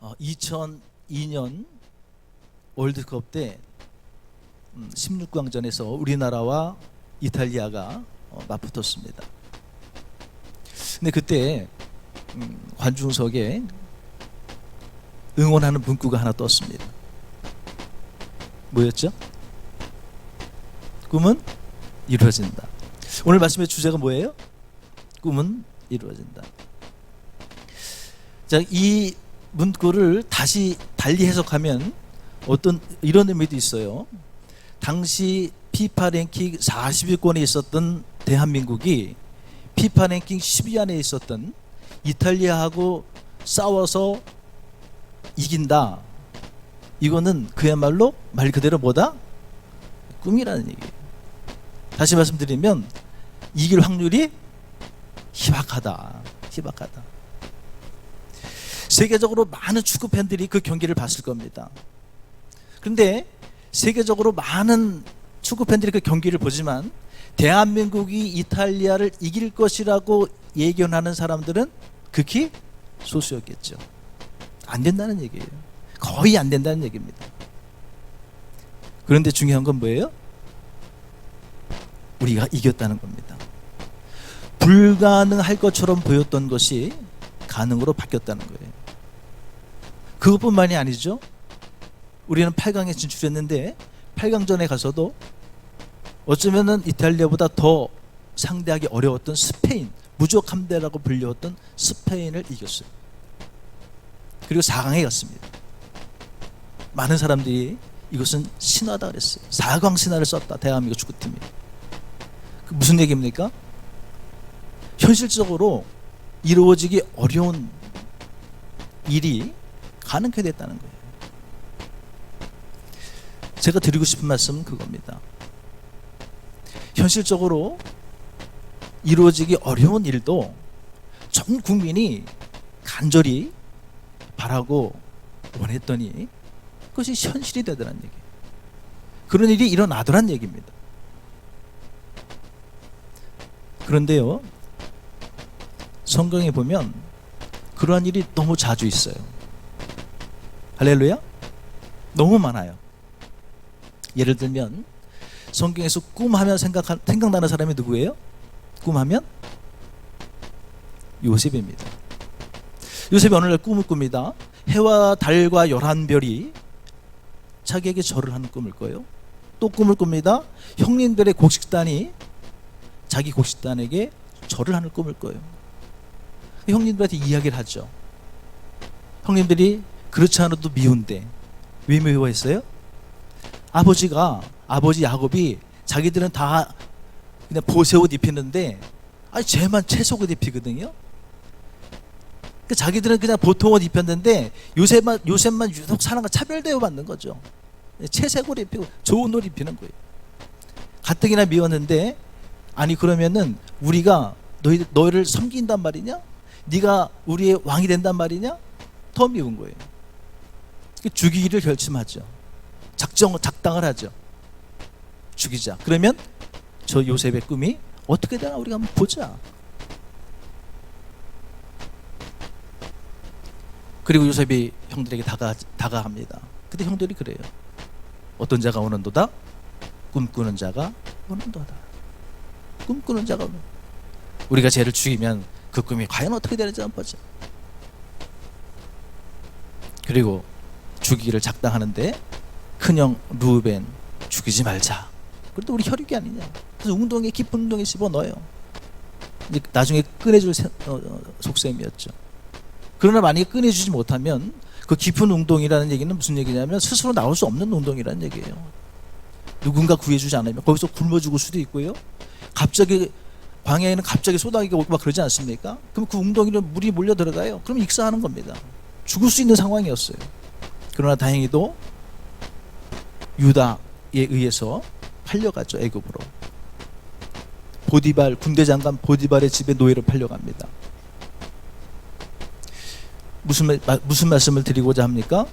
2002년 월드컵 때 16강전에서 우리나라와 이탈리아가 맞붙었습니다. 근데 그때 관중석에 응원하는 문구가 하나 떴습니다. 뭐였죠? 꿈은 이루어진다. 오늘 말씀의 주제가 뭐예요? 꿈은 이루어진다. 자, 이 문구를 다시 달리 해석하면 어떤 이런 의미도 있어요. 당시 피파 랭킹 40위권에 있었던 대한민국이 피파 랭킹 10위 안에 있었던 이탈리아하고 싸워서 이긴다. 이거는 그야말로 말 그대로 뭐다? 꿈이라는 얘기예요. 다시 말씀드리면 이길 확률이 희박하다. 희박하다. 세계적으로 많은 축구 팬들이 그 경기를 봤을 겁니다. 그런데 세계적으로 많은 축구 팬들이 그 경기를 보지만 대한민국이 이탈리아를 이길 것이라고 예견하는 사람들은 극히 소수였겠죠. 안 된다는 얘기예요. 거의 안 된다는 얘기입니다. 그런데 중요한 건 뭐예요? 우리가 이겼다는 겁니다. 불가능할 것처럼 보였던 것이 가능으로 바뀌었다는 거예요. 그것뿐만이 아니죠. 우리는 8강에 진출했는데 8강전에 가서도 어쩌면은 이탈리아보다 더 상대하기 어려웠던 스페인, 무적함대라고 불렸던 스페인을 이겼어요. 그리고 4강에 갔습니다. 많은 사람들이 이것은 신화다 그랬어요. 4강 신화를 썼다. 대한민국 축구팀이. 그 무슨 얘기입니까? 현실적으로 이루어지기 어려운 일이 가능하게 됐다는 거예요. 제가 드리고 싶은 말씀은 그겁니다. 현실적으로 이루어지기 어려운 일도 전 국민이 간절히 바라고 원했더니 그것이 현실이 되더란 얘기예요. 그런 일이 일어나더란 얘기입니다. 그런데요, 성경에 보면 그러한 일이 너무 자주 있어요. 할렐루야? 너무 많아요. 예를 들면 성경에서 꿈하면 생각나는 사람이 누구예요? 꿈하면 요셉입니다. 요셉이 어느 날 꿈을 꿉니다. 해와 달과 11별이 자기에게 절을 하는 꿈을 꿔요. 또 꿈을 꿉니다. 형님들의 곡식단이 자기 곡식단에게 절을 하는 꿈을 꿔요. 형님들한테 이야기를 하죠. 형님들이 그렇지 않아도 미운데 왜 미워했어요? 아버지 야곱이 자기들은 다 그냥 보세 옷 입히는데 쟤만 채속 옷 입히거든요. 그러니까 자기들은 그냥 보통 옷 입혔는데 요셉만 유독 사람과 차별대우 받는 거죠. 채색 옷 입히고 좋은 옷 입히는 거예요. 가뜩이나 미웠는데 아니 그러면은 우리가 너희를 섬긴단 말이냐? 네가 우리의 왕이 된단 말이냐? 더 미운 거예요. 죽이기를 결심하죠. 작당을 하죠. 죽이자. 그러면 저 요셉의 꿈이 어떻게 되나 우리가 한번 보자. 그리고 요셉이 형들에게 다가갑니다. 근데 형들이 그래요. 어떤 자가 오는도다? 꿈꾸는 자가 오는도다. 꿈꾸는 자가 오는. 우리가 쟤를 죽이면 그 꿈이 과연 어떻게 되는지 한번 보자. 그리고 죽이기를 작당하는데 큰형 루벤 죽이지 말자. 그래도 우리 혈육이 아니냐. 그래서 깊은 웅덩이에 집어넣어요. 나중에 꺼내줄 속셈이었죠. 그러나 만약에 꺼내주지 못하면 그 깊은 웅덩이라는 얘기는 무슨 얘기냐면 스스로 나올 수 없는 웅덩이라는 얘기예요. 누군가 구해주지 않으면 거기서 굶어 죽을 수도 있고요. 갑자기 광야에는 갑자기 소나기가 오고 막 그러지 않습니까? 그럼 그 웅덩이로 물이 몰려 들어가요. 그럼 익사하는 겁니다. 죽을 수 있는 상황이었어요. 그러나 다행히도 유다에 의해서 팔려가죠. 애굽으로. 보디발 군대 장관 보디발의 집에 노예로 팔려갑니다. 무슨 말씀을 드리고자 합니까?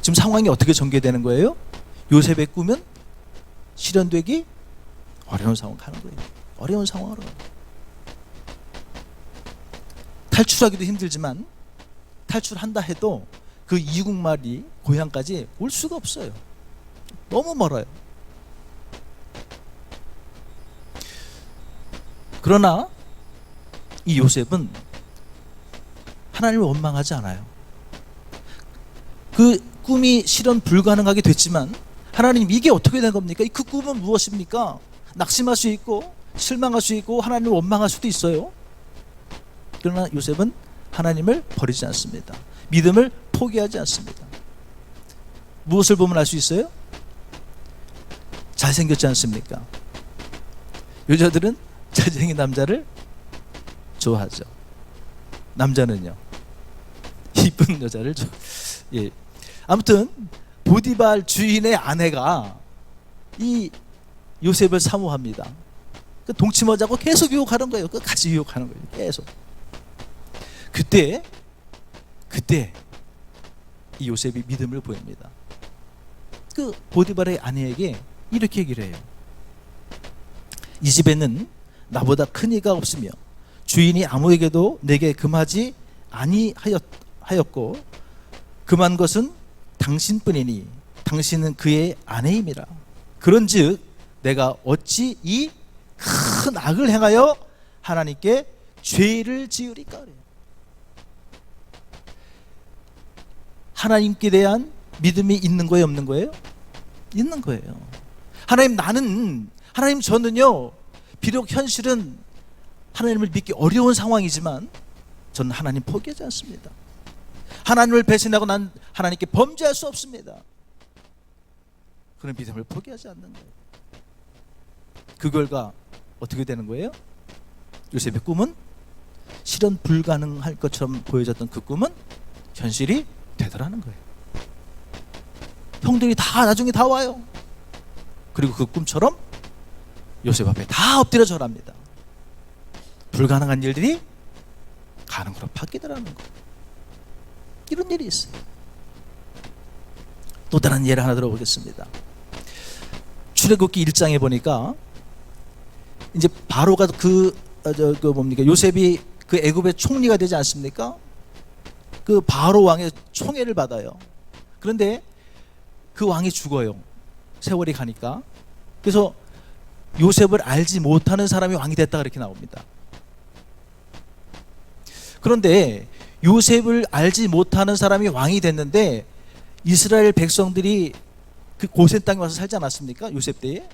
지금 상황이 어떻게 전개되는 거예요? 요셉의 꿈은 실현되기 어려운 상황 가는 거예요. 어려운 상황으로. 탈출하기도 힘들지만 탈출한다 해도 그 이국말이 고향까지 올 수가 없어요. 너무 멀어요. 그러나 이 요셉은 하나님을 원망하지 않아요. 그 꿈이 실현 불가능하게 됐지만 하나님, 이게 어떻게 된 겁니까? 그 꿈은 무엇입니까? 낙심할 수 있고 실망할 수 있고 하나님을 원망할 수도 있어요. 그러나 요셉은 하나님을 버리지 않습니다. 믿음을 포기하지 않습니다. 무엇을 보면 알 수 있어요? 잘생겼지 않습니까? 여자들은 잘생긴 남자를 좋아하죠. 남자는요, 이쁜 여자를 예. 아무튼 보디발 주인의 아내가 이 요셉을 사모합니다. 그 동침하자고 계속 유혹하는 거예요. 끝까지 유혹하는 거예요. 계속. 그때 이 요셉이 믿음을 보입니다. 그 보디발의 아내에게 이렇게 얘기를 해요. 이 집에는 나보다 큰 이가 없으며 주인이 아무에게도 내게 금하지 아니하였고 금한 것은 당신뿐이니 당신은 그의 아내임이라. 그런즉 내가 어찌 이 큰 악을 행하여 하나님께 죄를 지으리까 그래요. 하나님께 대한 믿음이 있는 거예요, 없는 거예요? 있는 거예요. 하나님 저는요, 비록 현실은 하나님을 믿기 어려운 상황이지만 저는 하나님 포기하지 않습니다. 하나님을 배신하고 난 하나님께 범죄할 수 없습니다. 그런 믿음을 포기하지 않는 거예요. 그 결과 어떻게 되는 거예요? 요셉의 꿈은 실현 불가능할 것처럼 보여졌던 그 꿈은 현실이 되더라는 거예요. 형들이 다 나중에 다 와요. 그리고 그 꿈처럼 요셉 앞에 다 엎드려 절합니다. 불가능한 일들이 가능으로 바뀌더라는 거예요. 이런 일이 있어요. 또 다른 예를 하나 들어보겠습니다. 출애굽기 1장에 보니까 이제 바로가 요셉이 그 애굽의 총리가 되지 않습니까? 그 바로 왕의 총애를 받아요. 그런데 그 왕이 죽어요. 세월이 가니까. 그래서 요셉을 알지 못하는 사람이 왕이 됐다 그렇게 나옵니다. 그런데 요셉을 알지 못하는 사람이 왕이 됐는데 이스라엘 백성들이 그 고센 땅에 와서 살지 않았습니까? 요셉 때에.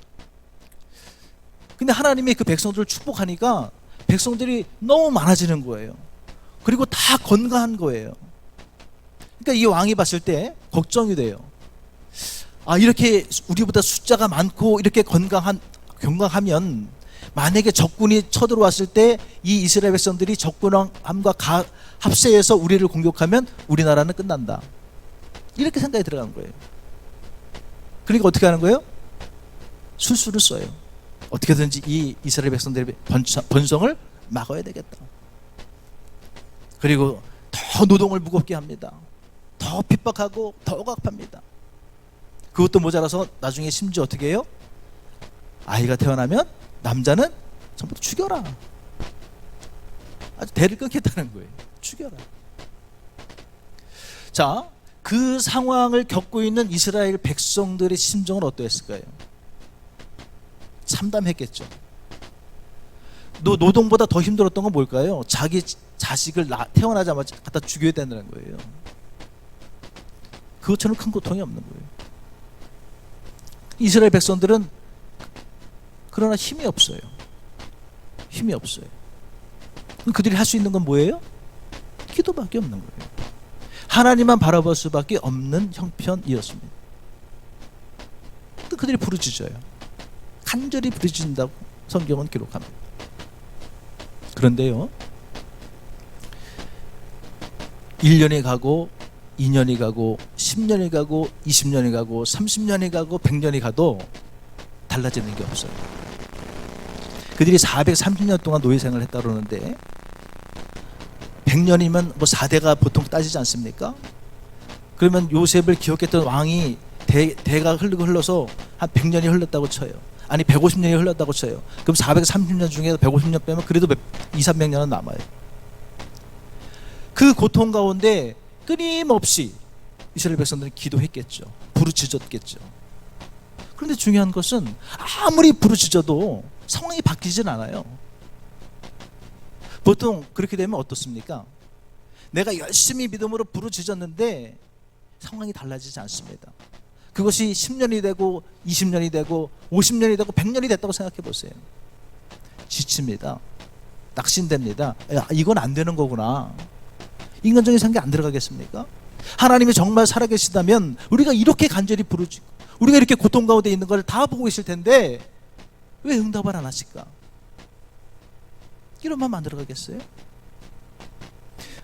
근데 하나님이 그 백성들을 축복하니까 백성들이 너무 많아지는 거예요. 그리고 다 건강한 거예요. 그러니까 이 왕이 봤을 때 걱정이 돼요. 아, 이렇게 우리보다 숫자가 많고 이렇게 건강하면 만약에 적군이 쳐들어왔을 때 이 이스라엘 백성들이 적군함과 합세해서 우리를 공격하면 우리나라는 끝난다. 이렇게 생각이 들어간 거예요. 그러니까 어떻게 하는 거예요? 술수를 써요. 어떻게든지 이 이스라엘 백성들의 번성을 막아야 되겠다. 그리고 더 노동을 무겁게 합니다. 더 핍박하고 더 억압합니다. 그것도 모자라서 나중에 심지어 어떻게 해요? 아이가 태어나면 남자는 전부 죽여라. 아주 대를 끊겠다는 거예요. 죽여라. 자, 그 상황을 겪고 있는 이스라엘 백성들의 심정은 어떠했을까요? 참담했겠죠. 노동보다 더 힘들었던 건 뭘까요? 자기 자식을 태어나자마자 갖다 죽여야 된다는 거예요. 그것처럼 큰 고통이 없는 거예요. 이스라엘 백성들은 그러나 힘이 없어요. 힘이 없어요. 그들이 할 수 있는 건 뭐예요? 기도밖에 없는 거예요. 하나님만 바라볼 수밖에 없는 형편이었습니다. 또 그들이 부르짖어요. 간절히 부르짖는다고 성경은 기록합니다. 그런데요, 1년이 가고 2년이 가고 10년이 가고 20년이 가고 30년이 가고 100년이 가도 달라지는 게 없어요. 그들이 430년 동안 노예생활을 했다 그러는데 100년이면 뭐 4대가 보통 따지지 않습니까? 그러면 요셉을 기억했던 왕이 대가 흘러서 한 100년이 흘렀다고 쳐요. 아니 150년이 흘렀다고 쳐요. 그럼 430년 중에 150년 빼면 그래도 200~300년은 남아요. 그 고통 가운데 끊임없이 이스라엘 백성들은 기도했겠죠. 부르짖었겠죠. 그런데 중요한 것은 아무리 부르짖어도 상황이 바뀌진 않아요. 보통 그렇게 되면 어떻습니까? 내가 열심히 믿음으로 부르짖었는데 상황이 달라지지 않습니다. 그것이 10년이 되고 20년이 되고 50년이 되고 100년이 됐다고 생각해 보세요. 지칩니다. 낙심됩니다. 야, 이건 안 되는 거구나. 인간적인 생각이 안 들어가겠습니까? 하나님이 정말 살아계시다면 우리가 이렇게 간절히 부르짖고 우리가 이렇게 고통 가운데 있는 걸 다 보고 계실 텐데 왜 응답을 안 하실까? 이런 마음 안 들어가겠어요?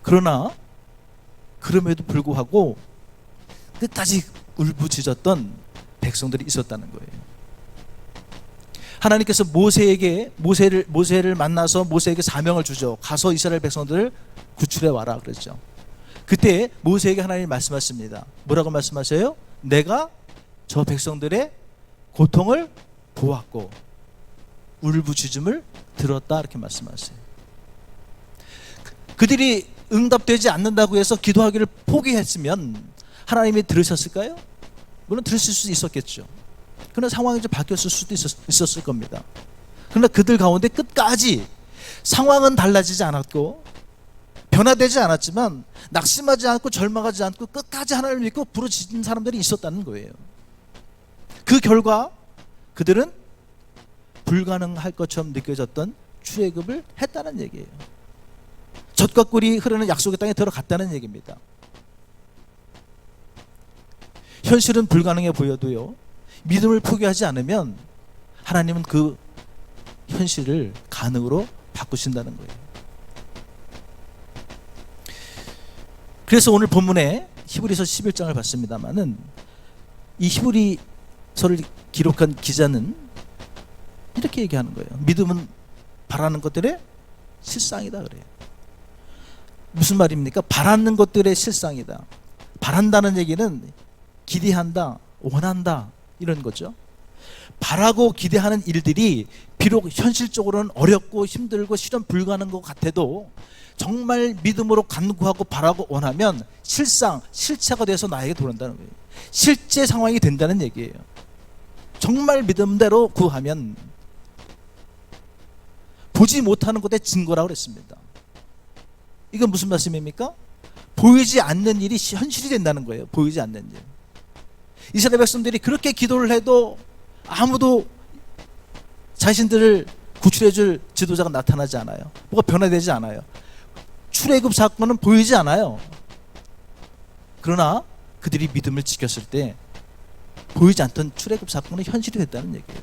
그러나 그럼에도 불구하고 끝까지 울부짖었던 백성들이 있었다는 거예요. 하나님께서 모세를 만나서 모세에게 사명을 주죠. 가서 이스라엘 백성들을 구출해 와라 그랬죠. 그때 모세에게 하나님이 말씀하십니다. 뭐라고 말씀하세요? 내가 저 백성들의 고통을 보았고 울부짖음을 들었다 이렇게 말씀하세요. 그들이 응답되지 않는다고 해서 기도하기를 포기했으면 하나님이 들으셨을까요? 물론 들으실 수 있었겠죠. 그러나 상황이 좀 바뀌었을 수도 있었을 겁니다. 그러나 그들 가운데 끝까지 상황은 달라지지 않았고 변화되지 않았지만 낙심하지 않고 절망하지 않고 끝까지 하나님을 믿고 부르짖는 사람들이 있었다는 거예요. 그 결과 그들은 불가능할 것처럼 느껴졌던 출애굽을 했다는 얘기예요. 젖과 꿀이 흐르는 약속의 땅에 들어갔다는 얘기입니다. 현실은 불가능해 보여도요, 믿음을 포기하지 않으면 하나님은 그 현실을 가능으로 바꾸신다는 거예요. 그래서 오늘 본문에 히브리서 11장을 봤습니다마는 이 히브리서를 기록한 기자는 이렇게 얘기하는 거예요. 믿음은 바라는 것들의 실상이다 그래요. 무슨 말입니까? 바라는 것들의 실상이다. 바란다는 얘기는 기대한다, 원한다 이런 거죠. 바라고 기대하는 일들이 비록 현실적으로는 어렵고 힘들고 실현 불가능한 것 같아도 정말 믿음으로 간구하고 바라고 원하면 실체가 돼서 나에게 돌아온다는 거예요. 실제 상황이 된다는 얘기예요. 정말 믿음대로 구하면 보지 못하는 것의 증거라고 그랬습니다. 이건 무슨 말씀입니까? 보이지 않는 일이 현실이 된다는 거예요. 보이지 않는 일. 이스라엘 백성들이 그렇게 기도를 해도 아무도 자신들을 구출해줄 지도자가 나타나지 않아요. 뭐가 변화되지 않아요. 출애굽 사건은 보이지 않아요. 그러나 그들이 믿음을 지켰을 때 보이지 않던 출애굽 사건은 현실이 됐다는 얘기예요.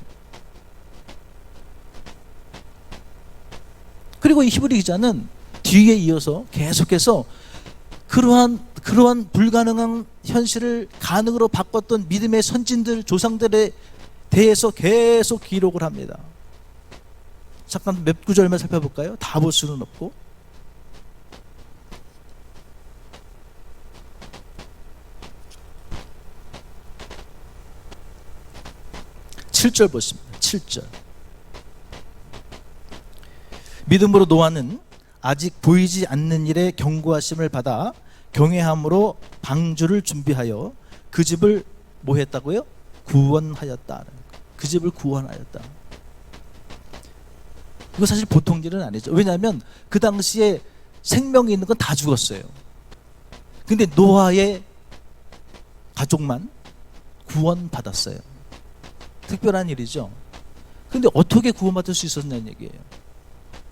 그리고 이 히브리 기자는 뒤에 이어서 계속해서 그러한 불가능한 현실을 가능으로 바꿨던 믿음의 선진들, 조상들에 대해서 계속 기록을 합니다. 잠깐 몇 구절만 살펴볼까요? 다 볼 수는 없고. 7절 보십니다. 7절. 믿음으로 노아는 아직 보이지 않는 일에 경고하심을 받아 경외함으로 방주를 준비하여 그 집을 뭐 했다고요? 구원하였다. 그 집을 구원하였다. 이거 사실 보통 일은 아니죠. 왜냐하면 그 당시에 생명이 있는 건 다 죽었어요. 근데 노아의 가족만 구원받았어요. 특별한 일이죠. 근데 어떻게 구원받을 수 있었냐는 얘기예요.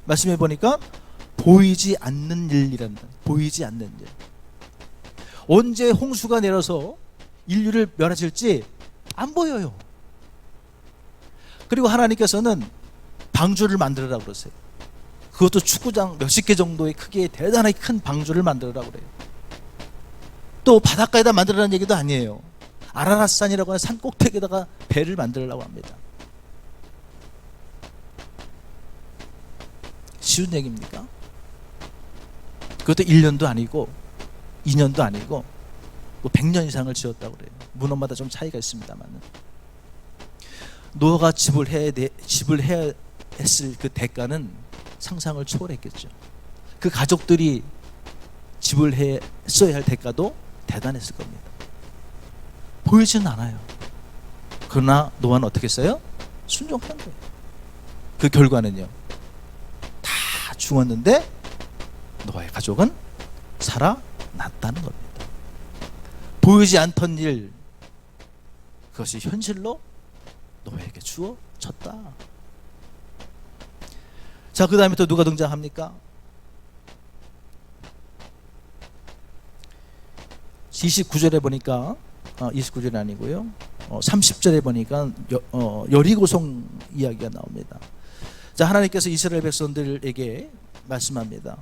말씀해 보니까 보이지 않는 일이란다. 보이지 않는 일. 언제 홍수가 내려서 인류를 멸하실지 안 보여요. 그리고 하나님께서는 방주를 만들으라고 그러세요. 그것도 축구장 몇십 개 정도의 크기의 대단하게 큰 방주를 만들으라고 그래요. 또 바닷가에다 만들으라는 얘기도 아니에요. 아라랏산이라고 하는 산 꼭대기에다가 배를 만들으라고 합니다. 쉬운 얘기입니까? 그것도 1년도 아니고 2년도 아니고 뭐 100년 이상을 지었다고 그래요. 문헌마다 좀 차이가 있습니다만 노아가 집을 해야 했을 그 대가는 상상을 초월했겠죠. 그 가족들이 집을 했어야 할 대가도 대단했을 겁니다. 보이지는 않아요. 그러나 노아는 어떻게 했어요? 순종한 거예요. 그 결과는요, 다 죽었는데 노아의 가족은 살아났다는 겁니다. 보이지 않던 일, 그것이 현실로 노아에게 주어졌다. 자, 그 다음에 또 누가 등장합니까? 29절에 보니까 29절이 아니고요, 30절에 보니까 여리고성 이야기가 나옵니다. 자, 하나님께서 이스라엘 백성들에게 말씀합니다.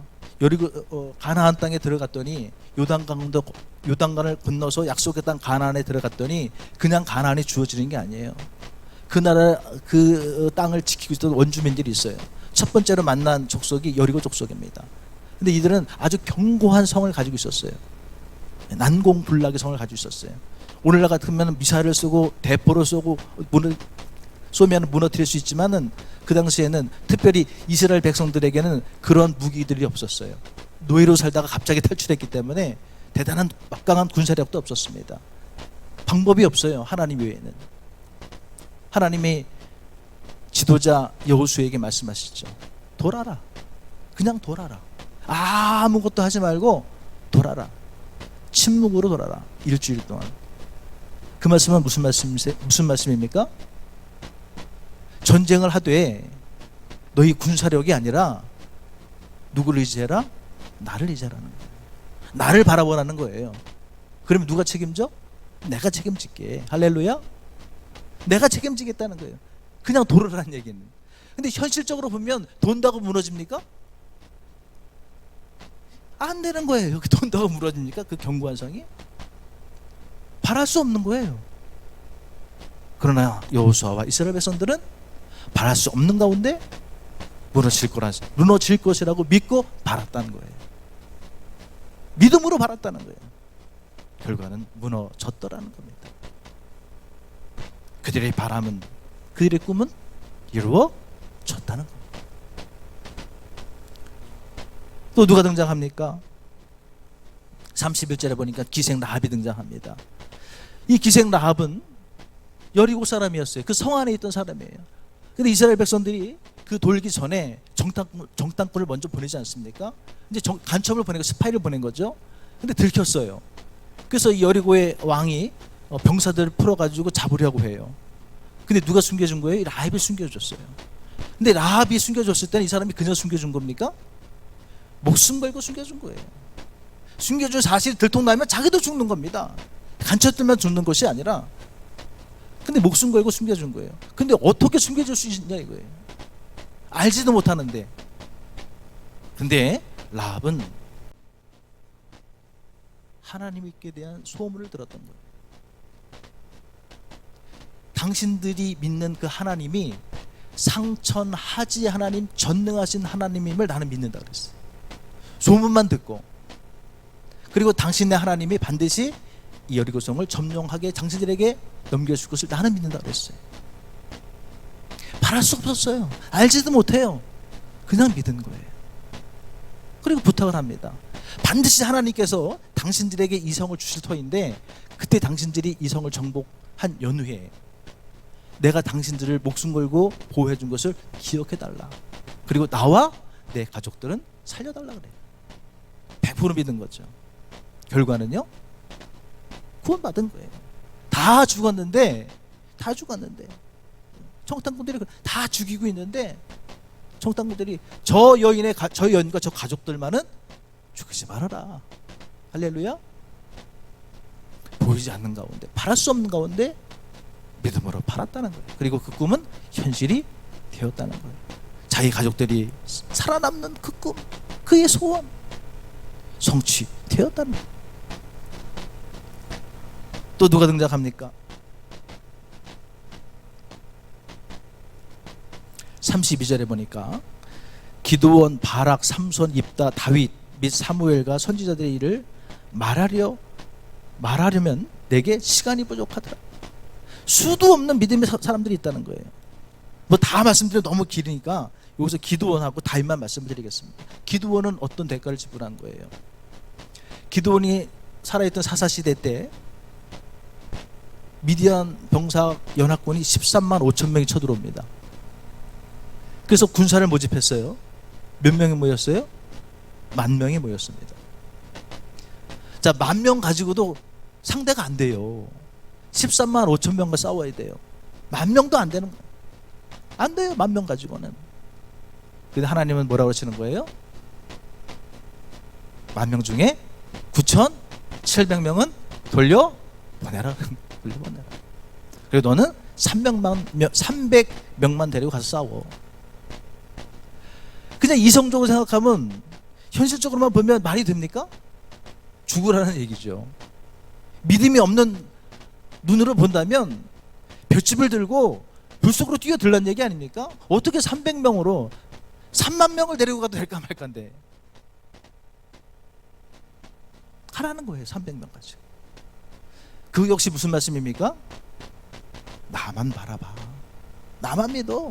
가나안 땅에 들어갔더니 요단강을 건너서 약속의 땅 가나안에 들어갔더니 그냥 가나안이 주어지는 게 아니에요. 그 나라 그 땅을 지키고 있던 원주민들이 있어요. 첫 번째로 만난 족속이 여리고 족속입니다. 근데 이들은 아주 견고한 성을 가지고 있었어요. 난공불락의 성을 가지고 있었어요. 오늘날 같으면 미사일을 쏘고 대포를 쏘고 쏘면 무너뜨릴 수 있지만은 그 당시에는 특별히 이스라엘 백성들에게는 그런 무기들이 없었어요. 노예로 살다가 갑자기 탈출했기 때문에 대단한 막강한 군사력도 없었습니다. 방법이 없어요. 하나님 외에는. 하나님이 지도자 여호수에게 말씀하시죠. 돌아라. 그냥 돌아라. 아무것도 하지 말고 돌아라. 침묵으로 돌아라. 일주일 동안. 그 말씀은 무슨 말씀입니까? 전쟁을 하되 너희 군사력이 아니라 누구를 의지해라? 나를 의지하라는 거예요. 나를 바라보라는 거예요. 그러면 누가 책임져? 내가 책임질게. 할렐루야? 내가 책임지겠다는 거예요. 그냥 돌아라는 얘기는. 근데 현실적으로 보면 돈다고 무너집니까? 안 되는 거예요. 돈다고 무너집니까? 그 견고한 성이? 바랄 수 없는 거예요. 그러나 여호수아와 이스라엘 백성들은 바랄 수 없는 가운데 무너질 것이라고 믿고 바랐다는 거예요. 믿음으로 바랐다는 거예요. 결과는 무너졌더라는 겁니다. 그들의 바람은, 그들의 꿈은 이루어졌다는 겁니다. 또 누가 등장합니까? 31절에 보니까 기생 라합이 등장합니다. 이 기생 라합은 여리고 사람이었어요. 그 성 안에 있던 사람이에요. 근데 이스라엘 백성들이 그 돌기 전에 정탐꾼을 먼저 보내지 않습니까? 이제 간첩을 보내고 스파이를 보낸 거죠. 근데 들켰어요. 그래서 이 여리고의 왕이 병사들을 풀어가지고 잡으려고 해요. 근데 누가 숨겨준 거예요? 라합이 숨겨줬어요. 근데 라합이 숨겨줬을 때는 이 사람이 그냥 숨겨준 겁니까? 목숨 걸고 숨겨준 거예요. 숨겨준 사실이 들통나면 자기도 죽는 겁니다. 간첩들만 죽는 것이 아니라. 근데 목숨 걸고 숨겨준 거예요. 근데 어떻게 숨겨줄 수 있냐 이거예요. 알지도 못하는데. 근데 라합은 하나님께 대한 소문을 들었던 거예요. 당신들이 믿는 그 하나님이 상천하지 하나님, 전능하신 하나님임을 나는 믿는다 그랬어요. 소문만 듣고. 그리고 당신의 하나님이 반드시 이 여리고성을 점령하게 당신들에게 넘겨줄 것을 나는 믿는다 그랬어요. 바랄 수 없었어요. 알지도 못해요. 그냥 믿은 거예요. 그리고 부탁을 합니다. 반드시 하나님께서 당신들에게 이 성을 주실 터인데 그때 당신들이 이 성을 정복한 연후에 내가 당신들을 목숨 걸고 보호해 준 것을 기억해 달라. 그리고 나와 내 가족들은 살려달라 그래요. 100% 믿은 거죠. 결과는요, 구원받은 거예요. 다 죽었는데 정탐꾼들이 다 죽이고 있는데 정탐꾼들이 저 여인과 저 가족들만은 죽이지 말아라. 할렐루야. 보이지 않는 가운데, 바랄 수 없는 가운데 믿음으로 팔았다는 거예요. 그리고 그 꿈은 현실이 되었다는 거예요. 자기 가족들이 살아남는 그 꿈, 그의 소원 성취되었다는 거예요. 또 누가 등장합니까? 32절에 보니까 기드온, 바락, 삼손, 입다, 다윗 및 사무엘과 선지자들의 일을 말하려면 내게 시간이 부족하더라. 수도 없는 믿음의 사람들이 있다는 거예요. 뭐 다 말씀드려 너무 길으니까 여기서 기드온하고 다윗만 말씀드리겠습니다. 기드온은 어떤 대가를 지불한 거예요? 기드온이 살아있던 사사시대 때 미디안 병사 연합군이 13만 5천 명이 쳐들어옵니다. 그래서 군사를 모집했어요. 몇 명이 모였어요? 10,000명이 모였습니다. 자, 10,000명 가지고도 상대가 안 돼요. 13만 5천 명과 싸워야 돼요. 10,000명도 안 되는 거예요. 안 돼요, 10,000명 가지고는. 근데 하나님은 뭐라고 하시는 거예요? 10,000명 중에 9,700명은 돌려보내라. 돌려보내라. 그리고 너는 300명만 데리고 가서 싸워. 그냥 이성적으로 생각하면, 현실적으로만 보면 말이 됩니까? 죽으라는 얘기죠. 믿음이 없는 눈으로 본다면 볏짚을 들고 불 속으로 뛰어들란 얘기 아닙니까? 어떻게 300명으로 3만 명을 데리고 가도 될까 말까인데 하라는 거예요. 300명까지. 그 역시 무슨 말씀입니까? 나만 바라봐. 나만 믿어.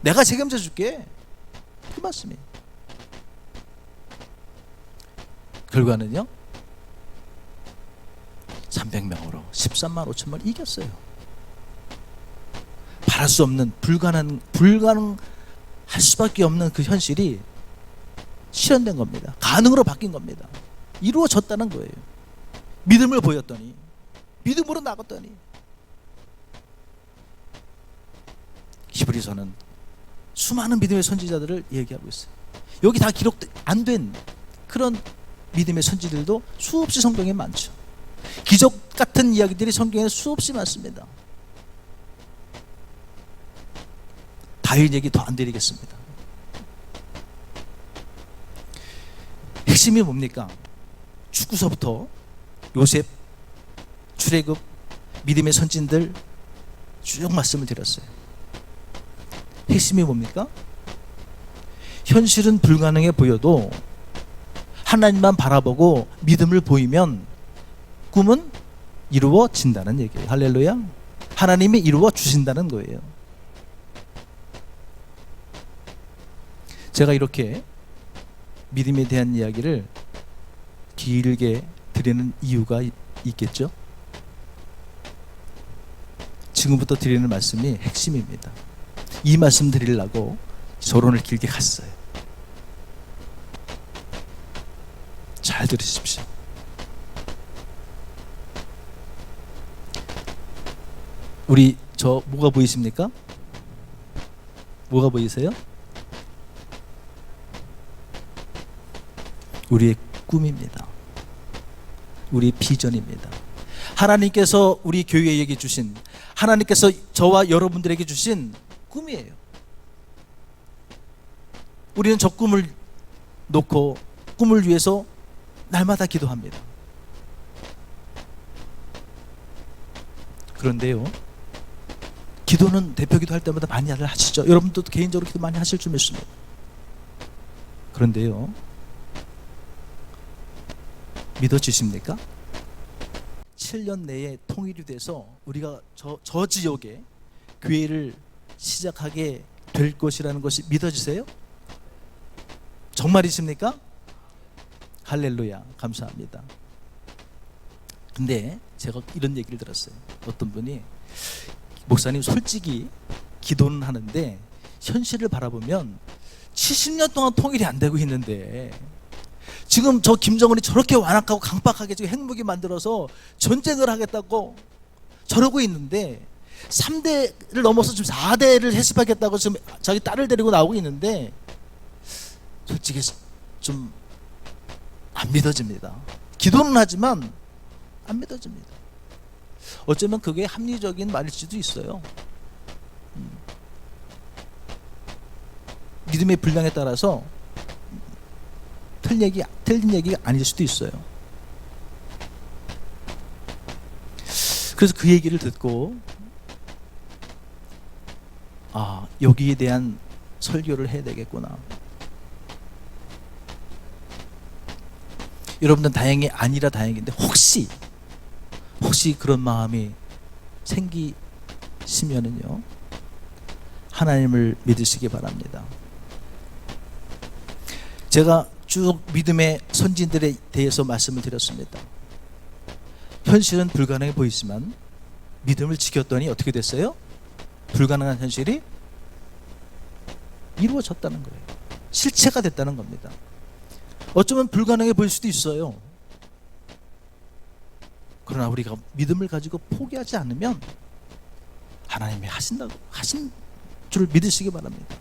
내가 책임져 줄게. 그 말씀이에요. 결과는요, 300명으로 13만 5천 명을 이겼어요. 바랄 수 없는, 불가능할 수밖에 없는 그 현실이 실현된 겁니다. 가능으로 바뀐 겁니다. 이루어졌다는 거예요. 믿음을 보였더니, 믿음으로 나갔더니. 히브리서는 수많은 믿음의 선지자들을 얘기하고 있어요. 여기 다 기록 안 된 그런 믿음의 선지들도 수없이 성경에 많죠. 기적 같은 이야기들이 성경에 수없이 많습니다. 다윗 얘기 더 안 드리겠습니다. 핵심이 뭡니까? 축구서부터 요셉, 출애굽, 믿음의 선진들 쭉 말씀을 드렸어요. 핵심이 뭡니까? 현실은 불가능해 보여도 하나님만 바라보고 믿음을 보이면 꿈은 이루어진다는 얘기예요. 할렐루야. 하나님이 이루어 주신다는 거예요. 제가 이렇게 믿음에 대한 이야기를 길게 드리는 이유가 있겠죠? 지금부터 드리는 말씀이 핵심입니다. 이 말씀 드리려고 서론을 길게 갔어요. 잘 들으십시오. 우리 저 뭐가 보이십니까? 뭐가 보이세요? 우리의 꿈입니다. 우리의 비전입니다. 하나님께서 우리 교회에게 주신, 하나님께서 저와 여러분들에게 주신 꿈이에요. 우리는 저 꿈을 놓고 꿈을 위해서 날마다 기도합니다. 그런데요, 기도는 대표 기도할 때마다 많이 하시죠. 여러분도 개인적으로 기도 많이 하실 줄 믿습니다. 그런데요, 믿어지십니까? 7년 내에 통일이 돼서 우리가 저 지역에 교회를 시작하게 될 것이라는 것이 믿어지세요? 정말이십니까? 할렐루야. 감사합니다. 근데 제가 이런 얘기를 들었어요. 어떤 분이, 목사님 솔직히 기도는 하는데 현실을 바라보면 70년 동안 통일이 안 되고 있는데 지금 저 김정은이 저렇게 완악하고 강박하게 지금 핵무기 만들어서 전쟁을 하겠다고 저러고 있는데 3대를 넘어서 지금 4대를 해습하겠다고 지금 자기 딸을 데리고 나오고 있는데 솔직히 좀 안 믿어집니다. 기도는 하지만 안 믿어집니다. 어쩌면 그게 합리적인 말일지도 있어요. 믿음의 분량에 따라서 틀린 얘기가 아닐 수도 있어요. 그래서 그 얘기를 듣고 여기에 대한 설교를 해야 되겠구나. 여러분들은 다행히 아니라 다행인데 혹시 그런 마음이 생기시면은요, 하나님을 믿으시기 바랍니다. 제가 쭉 믿음의 선진들에 대해서 말씀을 드렸습니다. 현실은 불가능해 보이지만 믿음을 지켰더니 어떻게 됐어요? 불가능한 현실이 이루어졌다는 거예요. 실체가 됐다는 겁니다. 어쩌면 불가능해 보일 수도 있어요. 그러나 우리가 믿음을 가지고 포기하지 않으면 하나님이 하신 줄을 믿으시기 바랍니다.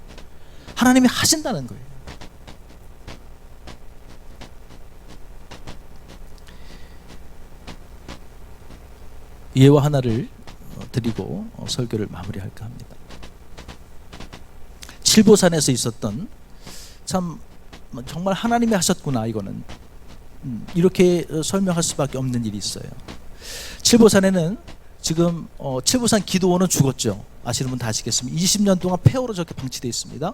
하나님이 하신다는 거예요. 예화 하나를 드리고 설교를 마무리할까 합니다. 칠보산에서 있었던, 참 정말 하나님이 하셨구나, 이거는 이렇게 설명할 수밖에 없는 일이 있어요. 칠보산에는 지금 칠보산 기도원은 죽었죠. 아시는 분 다 아시겠습니다. 20년 동안 폐허로 저렇게 방치되어 있습니다.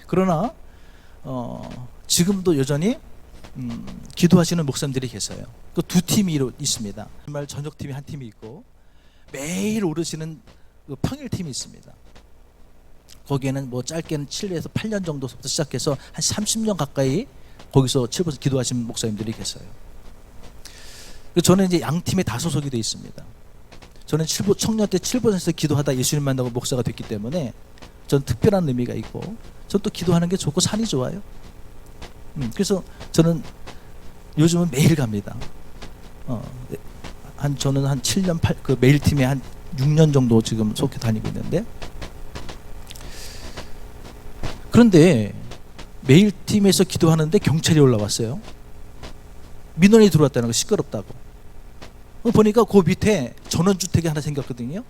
그러나 지금도 여전히 기도하시는 목사님들이 계세요. 그 두 팀이 있습니다. 정말 전역팀이 한 팀이 있고 매일 오르시는 그 평일팀이 있습니다. 거기에는 뭐 짧게는 7에서 8년 정도부터 시작해서 한 30년 가까이 거기서 칠보산 기도하시는 목사님들이 계세요. 저는 이제 양 팀에 다 소속이 되어 있습니다. 저는 청년 때 칠보산에서 기도하다 예수님 만나고 목사가 됐기 때문에 전 특별한 의미가 있고, 전 또 기도하는 게 좋고 산이 좋아요. 그래서 저는 요즘은 매일 갑니다. 저는 한 7년 그 매일 팀에 한 6년 정도 지금 속해 다니고 있는데, 그런데 매일 팀에서 기도하는데 경찰이 올라왔어요. 민원이 들어왔다는 거, 시끄럽다고. 보니까 그 밑에 전원주택이 하나 생겼거든요.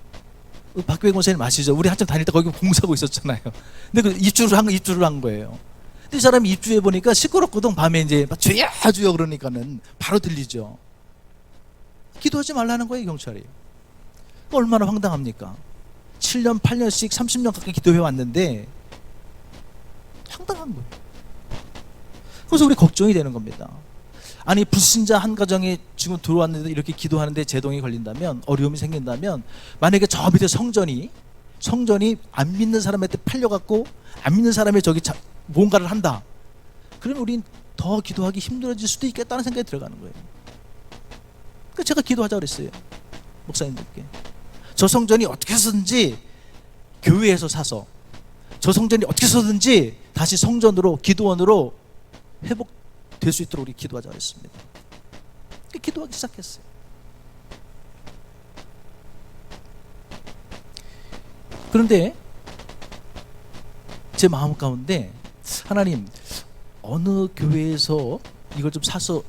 박배경 목사님 아시죠? 우리 한참 다닐 때 거기 공사하고 있었잖아요. 근데 그 입주를 한 거예요. 근데 이 사람이 입주해 보니까 시끄럽거든. 밤에 이제 막 주여 주여 그러니까는 바로 들리죠. 기도하지 말라는 거예요, 경찰이. 얼마나 황당합니까? 7년, 8년씩 30년 가까이 기도해 왔는데 황당한 거예요. 그래서 우리 걱정이 되는 겁니다. 아니, 불신자 한 가정이 지금 들어왔는데 이렇게 기도하는데 제동이 걸린다면, 어려움이 생긴다면, 만약에 저 밑에 성전이 안 믿는 사람한테 팔려갖고 안 믿는 사람이 저기 뭔가를 한다, 그러면 우린 더 기도하기 힘들어질 수도 있겠다는 생각이 들어가는 거예요. 그러니까 제가 기도하자고 그랬어요, 목사님들께. 저 성전이 어떻게 해서든지 교회에서 사서, 저 성전이 어떻게 해서든지 다시 성전으로, 기도원으로 회복될 수 있도록 우리 기도하자고 했습니다. 기도하기 시작했어요. 그런데 제 마음 가운데, 하나님, 어느 교회에서 이걸 좀 사서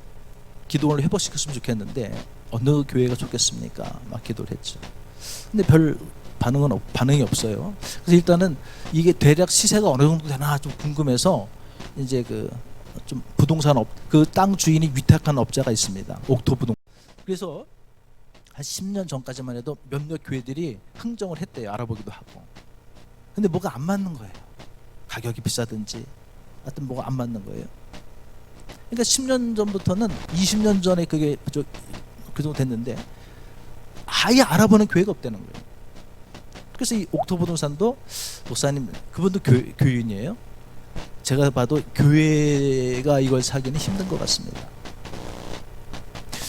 기도원을 회복시켰으면 좋겠는데 어느 교회가 좋겠습니까? 막 기도를 했죠. 근데 별 반응이 없어요. 그래서 일단은 이게 대략 시세가 어느 정도 되나 좀 궁금해서, 이제 좀 부동산 그 땅 주인이 위탁한 업자가 있습니다. 옥토부동. 그래서 한 10년 전까지만 해도 몇몇 교회들이 흥정을 했대요. 알아보기도 하고. 근데 뭐가 안 맞는 거예요. 가격이 비싸든지 하여튼 뭐가 안 맞는 거예요. 그러니까 10년 전부터는 20년 전에 그게 그 정도 됐는데 아예 알아보는 교회가 없다는 거예요. 그래서 이 옥토부동산도, 목사님, 그분도 교인이에요. 제가 봐도 교회가 이걸 사기는 힘든 것 같습니다.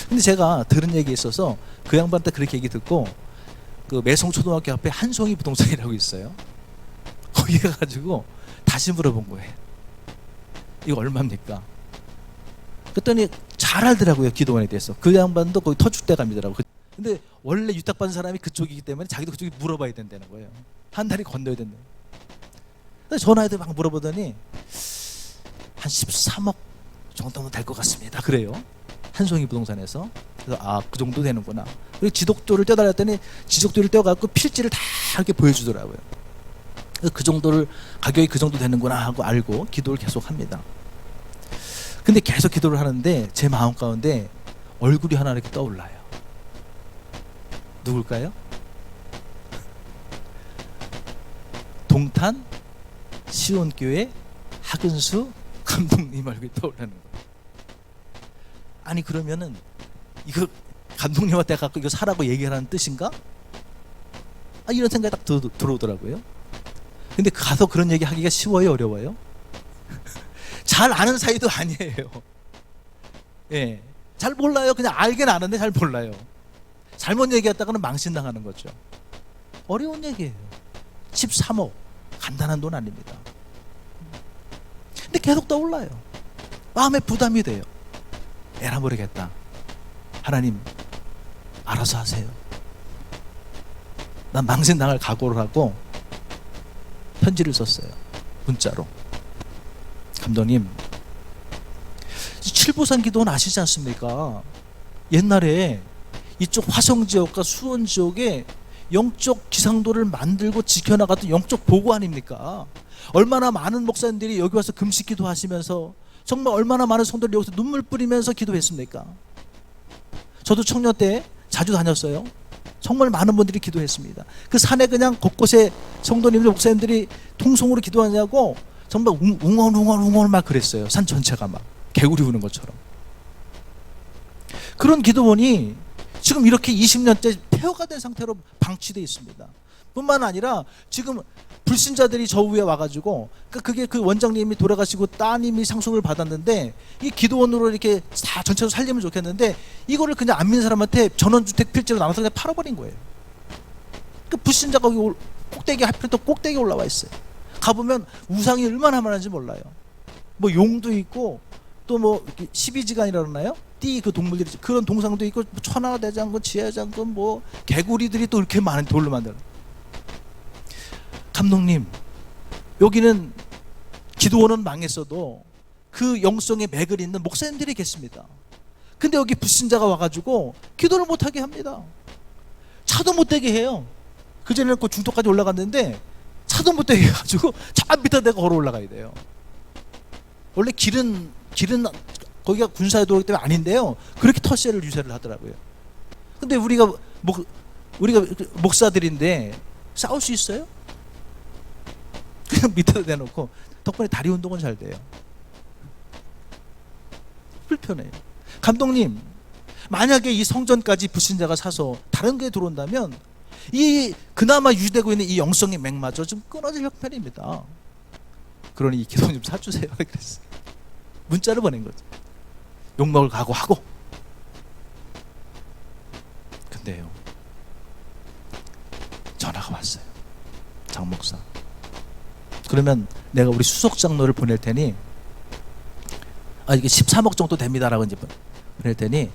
근데 제가 들은 얘기 있어서 그 양반한테 그렇게 얘기 듣고, 그 매송초등학교 앞에 한송이 부동산이라고 있어요. 거기 가가지고 다시 물어본 거예요. 이거 얼마입니까? 그랬더니 잘 알더라고요, 기도원에 대해서. 그 양반도 거기 터줏대감이더라고요. 근데 원래 위탁받은 사람이 그쪽이기 때문에 자기도 그쪽에 물어봐야 된다는 거예요. 한 달이 건너야 된다. 전화해도 막 물어보더니 한 13억 정도면 될 것 같습니다, 그래요. 한송이 부동산에서. 그래서 그 정도 되는구나. 그리고 지독조를 떼달았더니 지독조를 떼어갖고 필지를 다 이렇게 보여주더라고요. 그 정도를, 가격이 그 정도 되는구나 하고 알고 기도를 계속 합니다. 근데 계속 기도를 하는데 제 마음 가운데 얼굴이 하나 이렇게 떠올라요. 누굴까요? 동탄 시온교회 하근수 감독님 얼굴이 떠오르는 거예요. 아니, 그러면은 이거 감독님한테 갖고 이거 사라고 얘기하라는 뜻인가? 이런 생각이 딱 들어오더라고요. 근데 가서 그런 얘기 하기가 쉬워요, 어려워요? 잘 아는 사이도 아니에요. 예, 잘 몰라요. 그냥 알긴 아는데 잘 몰라요. 잘못 얘기했다가는 망신당하는 거죠. 어려운 얘기예요. 13억 간단한 돈 아닙니다. 근데 계속 떠올라요. 마음에 부담이 돼요. 에라 모르겠다. 하나님 알아서 하세요. 난 망신당할 각오를 하고 편지를 썼어요. 문자로. 감독님, 칠보산 기도원 아시지 않습니까? 옛날에 이쪽 화성지역과 수원지역에 영적 기상도를 만들고 지켜나갔던 영적 보고 아닙니까? 얼마나 많은 목사님들이 여기 와서 금식 기도하시면서 정말 얼마나 많은 성도들이 여기서 눈물 뿌리면서 기도했습니까? 저도 청년 때 자주 다녔어요. 정말 많은 분들이 기도했습니다. 그 산에 그냥 곳곳에 성도님들 목사님들이 통성으로 기도하냐고 정말 웅얼 막 그랬어요. 산 전체가 막 개구리 우는 것처럼. 그런 기도원이 지금 이렇게 20년째 폐허가 된 상태로 방치되어 있습니다. 뿐만 아니라 지금 불신자들이 저 위에 와가지고 그게 그 원장님이 돌아가시고 따님이 상속을 받았는데 이 기도원으로 이렇게 다 전체로 살리면 좋겠는데 이거를 그냥 안 믿는 사람한테 전원주택 필지로 나눠서 그냥 팔아버린 거예요. 그 불신자가 거기 꼭대기 하필 또 꼭대기 올라와 있어요. 가보면 우상이 얼마나 많은지 몰라요. 뭐 용도 있고 또 뭐 12지간이라 그러나요? 띠 그 동물들이 그런 동상도 있고 천하대장군, 지하장군, 뭐 개구리들이 또 이렇게 많은 돌로 만들어. 감독님, 여기는 기도원은 망했어도 그 영성에 맥을 잇는 목사님들이 계십니다. 근데 여기 불신자가 와가지고 기도를 못하게 합니다. 차도 못 되게 해요. 그전에는 그 중턱까지 올라갔는데 차도 못 되게 해가지고 저 밑에 내가 걸어 올라가야 돼요. 원래 길은 거기가 군사도로기 때문에 아닌데요. 그렇게 터시를 유세를 하더라고요. 근데 우리가 목사들인데 싸울 수 있어요? 그냥 밑에다 대놓고 덕분에 다리 운동은 잘 돼요. 불편해요. 감독님, 만약에 이 성전까지 불신자가 사서 다른 게 들어온다면 이 그나마 유지되고 있는 이 영성의 맥마저 좀 끊어질 형편입니다. 그러니 이 기도 좀 사주세요. 그랬어요. 문자를 보낸 거죠. 욕먹을 각오하고. 근데요, 전화가 왔어요. 장 목사, 그러면 내가 우리 수석 장로를 보낼 테니 이게 13억 정도 됩니다라고 이제 보낼 테니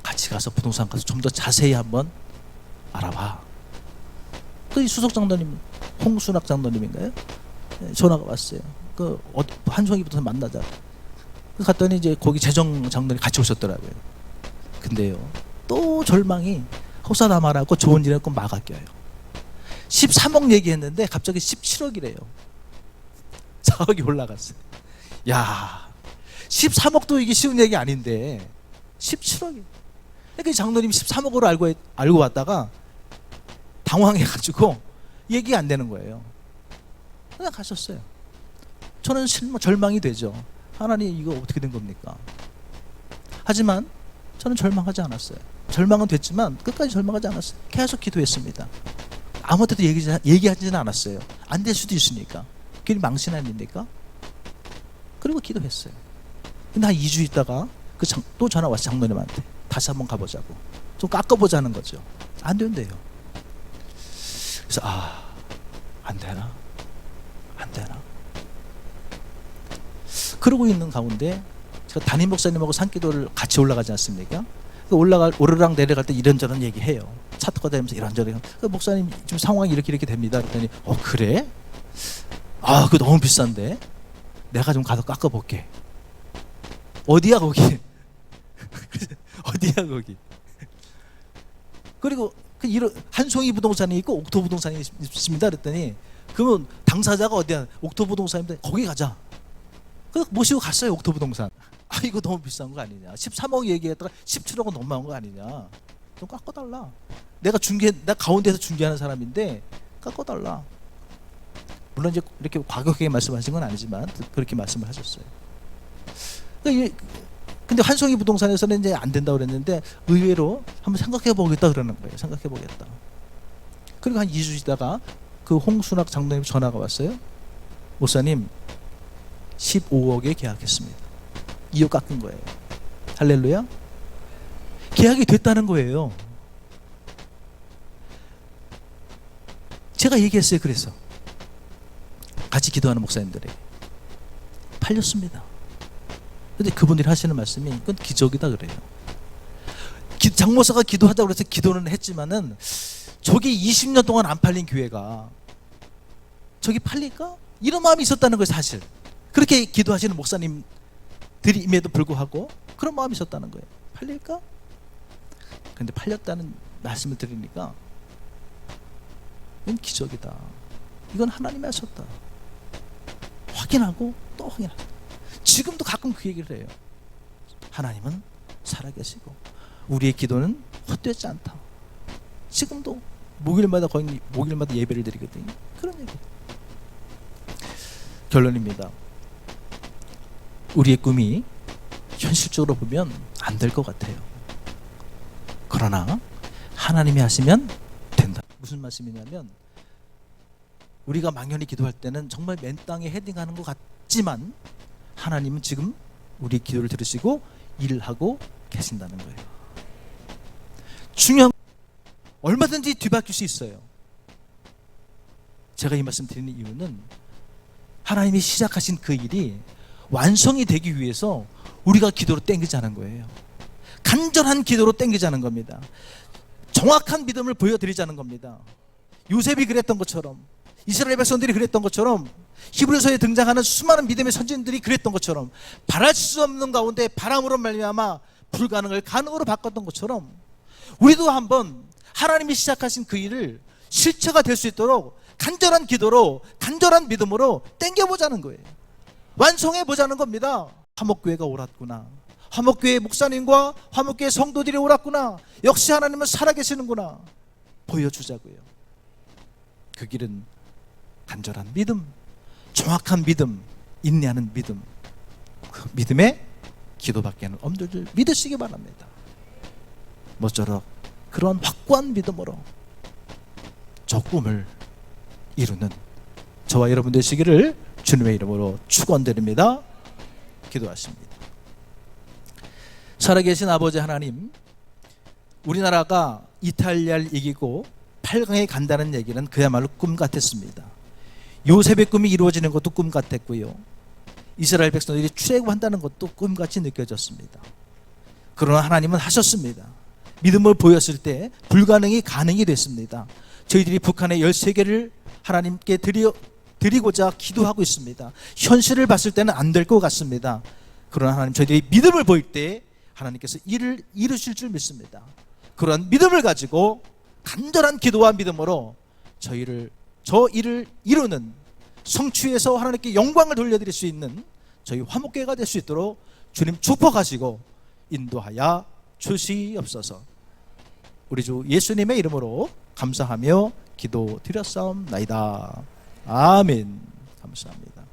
같이 가서 부동산 가서 좀 더 자세히 한번 알아봐. 그 수석 장로님 홍순학 장로님인가요? 전화가 왔어요. 그 한송이 부동산 만나자. 갔더니 이제 거기 재정 장로님 같이 오셨더라고요. 근데요, 또 절망이 호사다마라고 좋은 일에 꼭 막아 껴요. 13억 얘기했는데 갑자기 17억이래요. 4억이 올라갔어요. 야, 13억도 이게 쉬운 얘기 아닌데 17억이. 그러니까 장로님 13억으로 알고 왔다가 당황해가지고 얘기가 안 되는 거예요. 그냥 가셨어요. 저는 절망이 되죠. 하나님, 이거 어떻게 된 겁니까? 하지만 저는 절망하지 않았어요. 절망은 됐지만 끝까지 절망하지 않았어요. 계속 기도했습니다. 아무한테도 얘기하지는 않았어요. 안 될 수도 있으니까. 그게 망신 아닙니까? 그리고 기도했어요. 근데 한 2주 있다가 또 전화 왔어요. 장로님한테. 다시 한번 가보자고. 좀 깎아보자는 거죠. 안 된대요. 그래서 안 되나? 그러고 있는 가운데 제가 담임 목사님하고 산기도를 같이 올라가지 않습니까? 오르락 내려갈 때 이런저런 얘기해요. 차 타고 다니면서 이런저런. 목사님 지금 상황이 이렇게 됩니다. 그랬더니 그래? 그거 너무 비싼데 내가 좀 가서 깎아볼게. 어디야 거기? 어디야 거기? 그리고 한송이 부동산이 있고 옥토 부동산이 있습니다. 그랬더니 그러면 당사자가 어디야? 옥토 부동산인데 거기 가자. 그래서 모시고 갔어요. 옥토 부동산. 이거 너무 비싼 거 아니냐? 13억 얘기했다가 17억은 너무한 거 아니냐? 좀 깎아달라. 내가 가운데서 중개하는 사람인데 깎아달라. 물론 이제 이렇게 과격하게 말씀하신 건 아니지만 그렇게 말씀을 하셨어요. 근데 한송이 부동산에서는 이제 안 된다고 그랬는데 의외로 한번 생각해 보겠다 그러는 거예요. 생각해 보겠다. 그리고 한 2주 있다가 그 홍순학 장로님 전화가 왔어요. 목사님, 15억에 계약했습니다. 2억 깎은 거예요. 할렐루야. 계약이 됐다는 거예요. 제가 얘기했어요. 그래서 같이 기도하는 목사님들에게 팔렸습니다. 근데 그분들이 하시는 말씀이 그건 기적이다 그래요. 장모사가 기도하자고 그래서 기도는 했지만은 저기 20년 동안 안 팔린 교회가 저기 팔릴까? 이런 마음이 있었다는 거예요. 사실 그렇게 기도하시는 목사님들임에도 불구하고 그런 마음이 있었다는 거예요. 팔릴까? 근데 팔렸다는 말씀을 드리니까 이건 기적이다. 이건 하나님이 하셨다. 확인하고 또 확인하고 지금도 가끔 그 얘기를 해요. 하나님은 살아계시고 우리의 기도는 헛되지 않다. 지금도 목요일마다 거의 목요일마다 예배를 드리거든요. 그런 얘기. 결론입니다. 우리의 꿈이 현실적으로 보면 안 될 것 같아요. 그러나 하나님이 하시면 된다. 무슨 말씀이냐면 우리가 막연히 기도할 때는 정말 맨 땅에 헤딩하는 것 같지만 하나님은 지금 우리 기도를 들으시고 일을 하고 계신다는 거예요. 중요한 얼마든지 뒤바뀔 수 있어요. 제가 이 말씀 드리는 이유는 하나님이 시작하신 그 일이 완성이 되기 위해서 우리가 기도로 땡기자는 거예요. 간절한 기도로 땡기자는 겁니다. 정확한 믿음을 보여드리자는 겁니다. 요셉이 그랬던 것처럼, 이스라엘 백성들이 그랬던 것처럼, 히브리서에 등장하는 수많은 믿음의 선진들이 그랬던 것처럼, 바랄 수 없는 가운데 바람으로 말미암아 불가능을 가능으로 바꿨던 것처럼 우리도 한번 하나님이 시작하신 그 일을 실체가 될 수 있도록 간절한 기도로, 간절한 믿음으로 땡겨보자는 거예요. 완성해보자는 겁니다. 화목교회가 옳았구나. 화목교회 목사님과 화목교회 성도들이 옳았구나. 역시 하나님은 살아계시는구나. 보여주자고요. 그 길은 간절한 믿음, 정확한 믿음, 인내하는 믿음, 그 믿음의 기도밖에는 없는 줄 믿으시기 바랍니다. 모쪼록 그런 확고한 믿음으로 저 꿈을 이루는 저와 여러분 되시기를 주님의 이름으로 축원드립니다. 기도하십니다. 살아계신 아버지 하나님, 우리나라가 이탈리아를 이기고 8강에 간다는 얘기는 그야말로 꿈 같았습니다. 요셉의 꿈이 이루어지는 것도 꿈 같았고요. 이스라엘 백성들이 출애굽한다는 것도 꿈같이 느껴졌습니다. 그러나 하나님은 하셨습니다. 믿음을 보였을 때 불가능이 가능이 됐습니다. 저희들이 북한의 13개를 하나님께 드리고자 기도하고 있습니다. 현실을 봤을 때는 안 될 것 같습니다. 그러나 하나님, 저희들이 믿음을 보일 때 하나님께서 일을 이루실 줄 믿습니다. 그런 믿음을 가지고 간절한 기도와 믿음으로 저 일을 이루는, 성취해서 하나님께 영광을 돌려드릴 수 있는 저희 화목교회가 될 수 있도록 주님 축복하시고 인도하여 주시옵소서. 우리 주 예수님의 이름으로 감사하며 기도드렸사옵나이다. 아멘. 감사합니다.